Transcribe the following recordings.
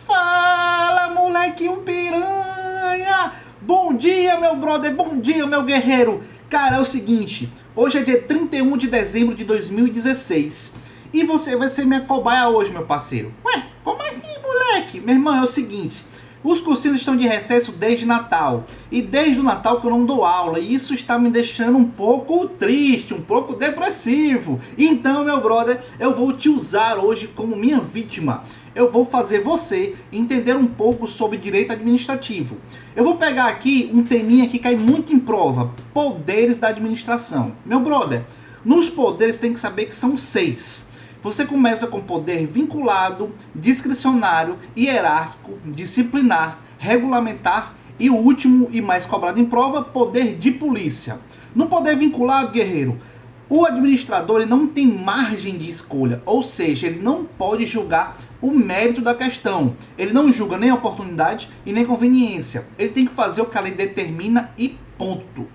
Fala, moleque, um piranha! Bom dia, meu brother, bom dia, meu guerreiro! Cara, é o seguinte, hoje é dia 31 de dezembro de 2016 e você vai ser minha cobaia hoje, meu parceiro. Ué, como assim, moleque? Meu irmão, é o seguinte, os cursinhos estão de recesso desde Natal e desde o Natal que eu não dou aula e isso está me deixando um pouco triste, um pouco depressivo. Então, meu brother, eu vou te usar hoje como minha vítima. Eu vou fazer você entender um pouco sobre direito administrativo. Eu vou pegar aqui um teminha que cai muito em prova, poderes da administração. Meu brother, nos poderes tem que saber que são 6. Você começa com poder vinculado, discricionário, hierárquico, disciplinar, regulamentar e o último e mais cobrado em prova, poder de polícia. No poder vinculado, guerreiro, o administrador ele não tem margem de escolha, ou seja, ele não pode julgar o mérito da questão. Ele não julga nem a oportunidade e nem conveniência. Ele tem que fazer o que a lei determina e ponto.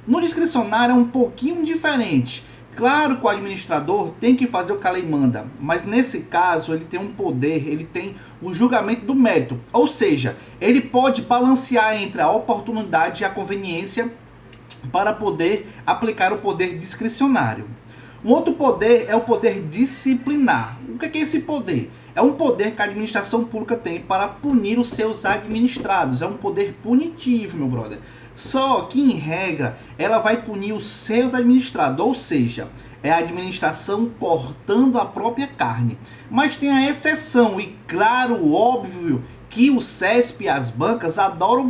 No discricionário é um pouquinho diferente. Claro que o administrador tem que fazer o que a lei manda, mas nesse caso ele tem um poder, ele tem o julgamento do mérito. Ou seja, ele pode balancear entre a oportunidade e a conveniência para poder aplicar o poder discricionário. Um outro poder é o poder disciplinar. O que é esse poder? É um poder que a administração pública tem para punir os seus administrados. É um poder punitivo, meu brother. Só que, em regra, ela vai punir os seus administrados. Ou seja, é a administração cortando a própria carne. Mas tem a exceção, e claro, óbvio, que o CESP e as bancas adoram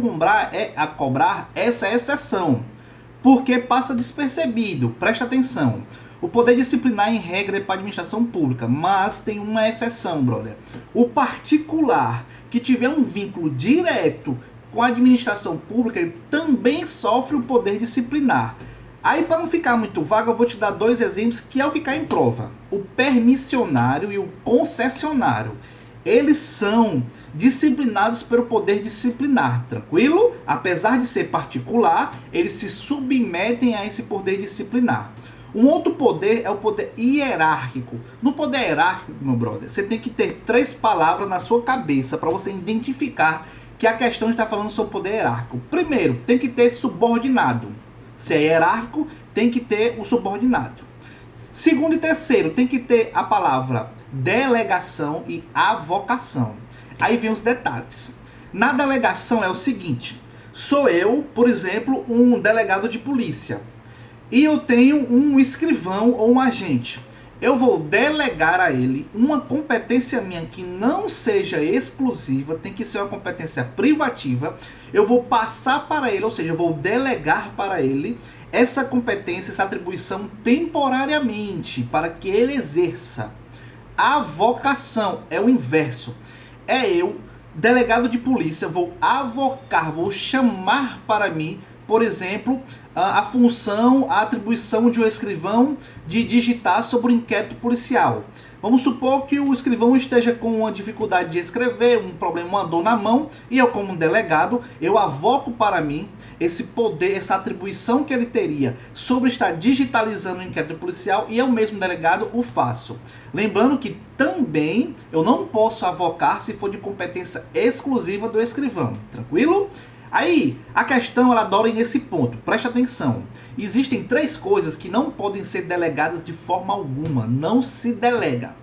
cobrar essa exceção. Porque passa despercebido. Presta atenção. O poder disciplinar em regra é para a administração pública, mas tem uma exceção, brother. O particular que tiver um vínculo direto com a administração pública, ele também sofre o poder disciplinar. Aí, para não ficar muito vago, eu vou te dar 2 exemplos que é o que cai em prova. O permissionário e o concessionário. Eles são disciplinados pelo poder disciplinar, tranquilo? Apesar de ser particular, eles se submetem a esse poder disciplinar. Um outro poder é o poder hierárquico. No poder hierárquico, meu brother, você tem que ter 3 palavras na sua cabeça para você identificar que a questão está falando sobre poder hierárquico. Primeiro, tem que ter subordinado. Se é hierárquico, tem que ter o subordinado. Segundo e terceiro, tem que ter a palavra delegação e avocação. Aí vem os detalhes. Na delegação é o seguinte: sou eu, por exemplo, um delegado de polícia. E eu tenho um escrivão ou um agente. Eu vou delegar a ele uma competência minha que não seja exclusiva, tem que ser uma competência privativa. Eu vou passar para ele, ou seja, eu vou delegar para ele essa competência, essa atribuição temporariamente, para que ele exerça. A avocação é o inverso. É eu, delegado de polícia, vou avocar, vou chamar para mim, por exemplo, a função, a atribuição de um escrivão de digitar sobre o inquérito policial. Vamos supor que o escrivão esteja com uma dificuldade de escrever, um problema, uma dor na mão, e eu, como delegado, eu avoco para mim esse poder, essa atribuição que ele teria sobre estar digitalizando o inquérito policial, e eu mesmo, delegado, o faço. Lembrando que também eu não posso avocar se for de competência exclusiva do escrivão, tranquilo? Aí, a questão ela adora ir nesse ponto, preste atenção. Existem 3 coisas que não podem ser delegadas de forma alguma, não se delega.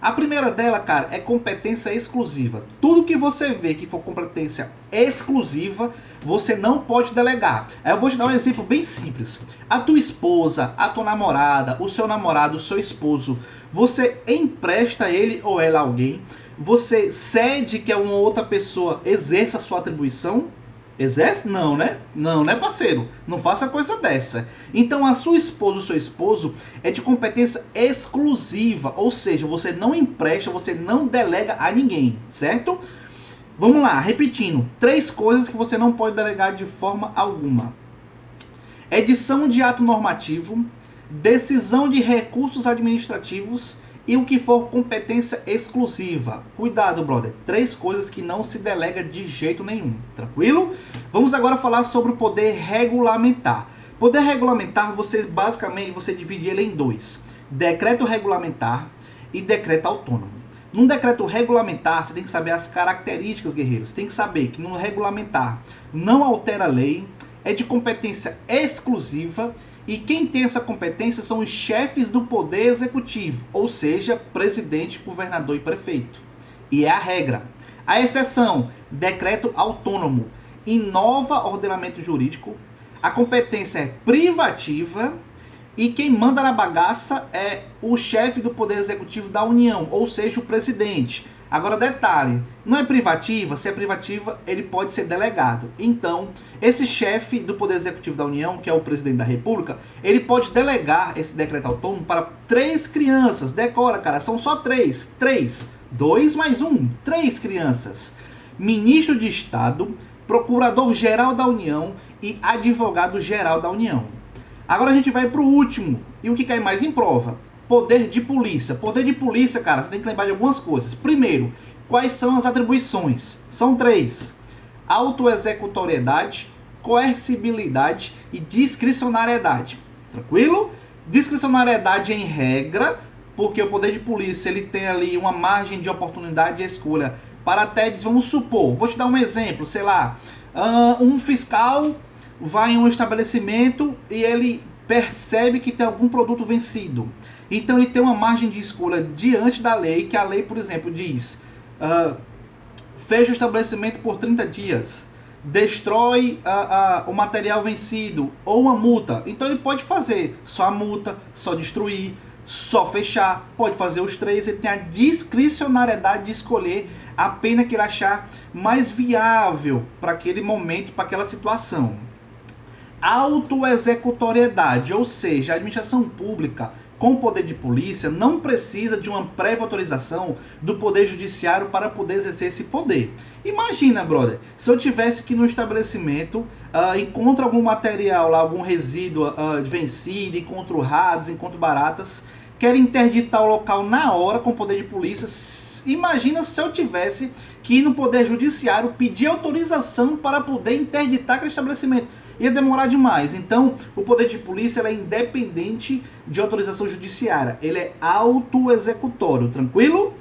A primeira dela, cara, é competência exclusiva. Tudo que você vê que for competência exclusiva, você não pode delegar. Aí eu vou te dar um exemplo bem simples. A tua esposa, a tua namorada, o seu namorado, o seu esposo, você empresta ele ou ela a alguém, você cede que uma outra pessoa exerça a sua atribuição? Exerce? Não, né? Não, né, parceiro? Não faça coisa dessa. Então, a sua esposa, o seu esposo, é de competência exclusiva. Ou seja, você não empresta, você não delega a ninguém, certo? Vamos lá, repetindo. 3 coisas que você não pode delegar de forma alguma. Edição de ato normativo, decisão de recursos administrativos e o que for competência exclusiva. Cuidado, brother. 3 coisas que não se delega de jeito nenhum. Tranquilo? Vamos agora falar sobre o poder regulamentar. Poder regulamentar, basicamente, você divide ele em 2. Decreto regulamentar e decreto autônomo. Num decreto regulamentar, você tem que saber as características, guerreiros. Tem que saber que no regulamentar não altera a lei, é de competência exclusiva, e quem tem essa competência são os chefes do poder executivo, ou seja, presidente, governador e prefeito. E é a regra. A exceção, decreto autônomo, inova ordenamento jurídico, a competência é privativa, e quem manda na bagaça é o chefe do Poder Executivo da União, ou seja, o presidente. Agora, detalhe, não é privativa, se é privativa, ele pode ser delegado. Então, esse chefe do Poder Executivo da União, que é o presidente da República, ele pode delegar esse decreto autônomo para 3 crianças. Decora, cara, são só 3. 3. 2 mais 1. 3 crianças. Ministro de Estado, Procurador-Geral da União e Advogado-Geral da União. Agora a gente vai para o último, e o que cai mais em prova? Poder de polícia. Poder de polícia, cara, você tem que lembrar de algumas coisas. Primeiro, quais são as atribuições? São 3. Autoexecutoriedade, coercibilidade e discricionariedade. Tranquilo? Discricionariedade em regra, porque o poder de polícia ele tem ali uma margem de oportunidade e escolha para até, vamos supor, vou te dar um exemplo, sei lá, um fiscal vai em um estabelecimento e ele percebe que tem algum produto vencido. Então ele tem uma margem de escolha diante da lei, que a lei, por exemplo, diz fecha o estabelecimento por 30 dias, destrói o material vencido ou uma multa. Então ele pode fazer só a multa, só destruir, só fechar, pode fazer os 3, ele tem a discricionariedade de escolher a pena que ele achar mais viável para aquele momento, para aquela situação. Autoexecutoriedade, ou seja, a administração pública com poder de polícia não precisa de uma prévia autorização do poder judiciário para poder exercer esse poder. Imagina, brother, se eu tivesse que no estabelecimento encontro algum material lá, algum resíduo vencido, encontro ratos, encontro baratas, quero interditar o local na hora com poder de polícia. Imagina se eu tivesse que ir no poder judiciário pedir autorização para poder interditar aquele estabelecimento. Ia demorar demais. Então, o poder de polícia é independente de autorização judiciária. Ele é autoexecutório, tranquilo?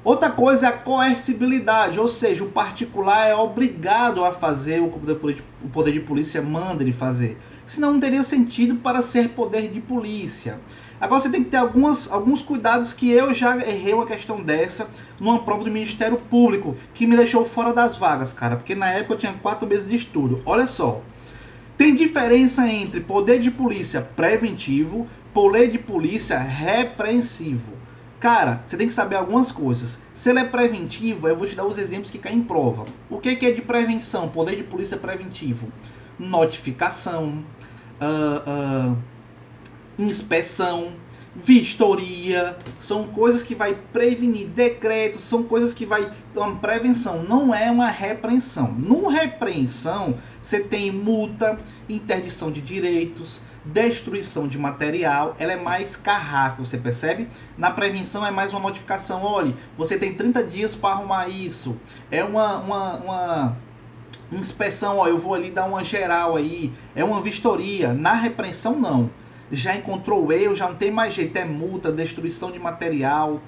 Outra coisa é a coercibilidade, ou seja, o particular é obrigado a fazer o que o poder de polícia manda ele fazer. Senão não teria sentido para ser poder de polícia. Agora você tem que ter alguns cuidados, que eu já errei uma questão dessa numa prova do Ministério Público, que me deixou fora das vagas, cara. Porque na época eu tinha 4 meses de estudo. Olha só. Tem diferença entre poder de polícia preventivo, poder de polícia repreensivo. Cara, você tem que saber algumas coisas. Se ele é preventivo, eu vou te dar os exemplos que caem em prova. O que é de prevenção? Poder de polícia preventivo. Notificação, inspeção, vistoria, são coisas que vai prevenir, decretos, são coisas que vai uma prevenção, não é uma repreensão. Numa repreensão, você tem multa, interdição de direitos, destruição de material, ela é mais carrasco, você percebe? Na prevenção é mais uma notificação, olha, você tem 30 dias para arrumar isso, é uma inspeção, ó, eu vou ali dar uma geral aí, é uma vistoria. Na repreensão não. Já encontrou o erro, já não tem mais jeito, é multa, destruição de material,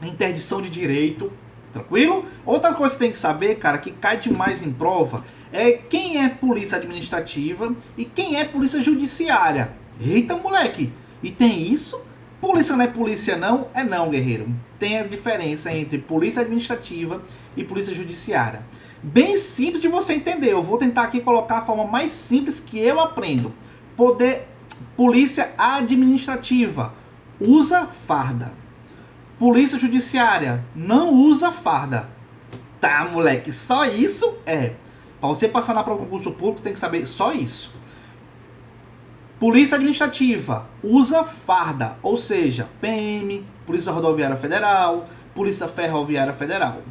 interdição de direito, tranquilo? Outra coisa que tem que saber, cara, que cai demais em prova, é quem é polícia administrativa e quem é polícia judiciária. Eita, moleque, e tem isso? Polícia não é polícia não? É não, guerreiro. Tem a diferença entre polícia administrativa e polícia judiciária. Bem simples de você entender, eu vou tentar aqui colocar a forma mais simples que eu aprendo. Polícia administrativa usa farda. Polícia judiciária não usa farda. Tá, moleque, só isso é. Para você passar na prova do concurso público, tem que saber só isso. Polícia administrativa usa farda, ou seja, PM, Polícia Rodoviária Federal, Polícia Ferroviária Federal.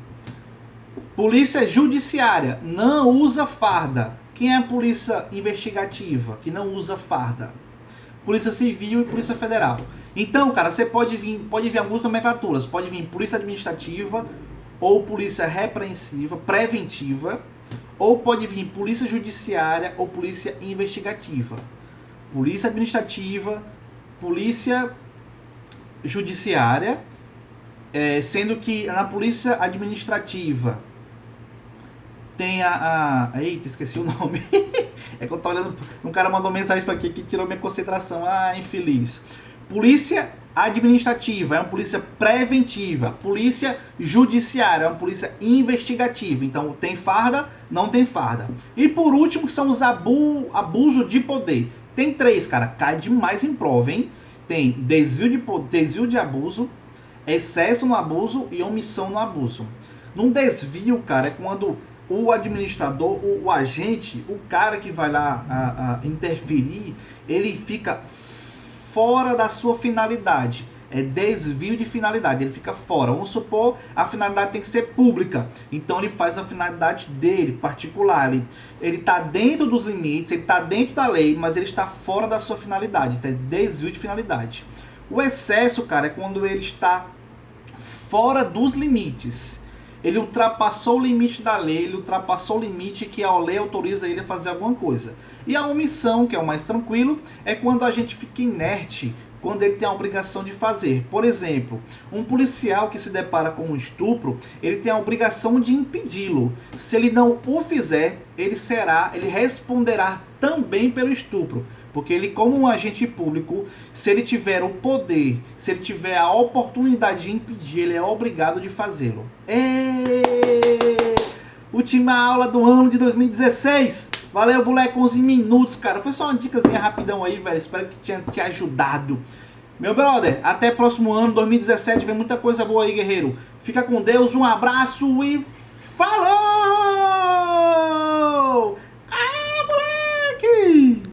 Polícia judiciária não usa farda. Quem é a polícia investigativa, que não usa farda? Polícia Civil e Polícia Federal. Então, cara, você pode vir algumas nomenclaturas. Pode vir polícia administrativa, ou polícia repreensiva, preventiva, ou pode vir polícia judiciária ou polícia investigativa. Polícia administrativa, polícia judiciária, Sendo que na polícia administrativa tem eita, esqueci o nome. É que eu tô olhando, um cara mandou mensagem para aqui que tirou minha concentração. Infeliz. Polícia administrativa é uma polícia preventiva. Polícia judiciária é uma polícia investigativa. Então tem farda, não tem farda. E por último, que são os abuso de poder. Tem 3, cara. Cai demais em prova, hein? Tem desvio de abuso, excesso no abuso e omissão no abuso. Num desvio, cara, é quando o administrador, o agente, o cara que vai lá interferir, ele fica fora da sua finalidade. É desvio de finalidade, ele fica fora. Vamos supor, a finalidade tem que ser pública. Então ele faz a finalidade dele, particular. Ele está dentro dos limites, ele está dentro da lei, mas ele está fora da sua finalidade. Então é desvio de finalidade. O excesso, cara, é quando ele está fora dos limites. Ele ultrapassou o limite da lei, ele ultrapassou o limite que a lei autoriza ele a fazer alguma coisa. E a omissão, que é o mais tranquilo, é quando a gente fica inerte, quando ele tem a obrigação de fazer. Por exemplo, um policial que se depara com um estupro, ele tem a obrigação de impedi-lo. Se ele não o fizer, ele responderá também pelo estupro. Porque ele, como um agente público, se ele tiver o poder, se ele tiver a oportunidade de impedir, ele é obrigado de fazê-lo. Última aula do ano de 2016. Valeu, moleque, 11 minutos, cara. Foi só uma dicasinha rapidão aí, velho. Espero que tenha te ajudado. Meu brother, até próximo ano, 2017. Vem muita coisa boa aí, guerreiro. Fica com Deus, um abraço e falou!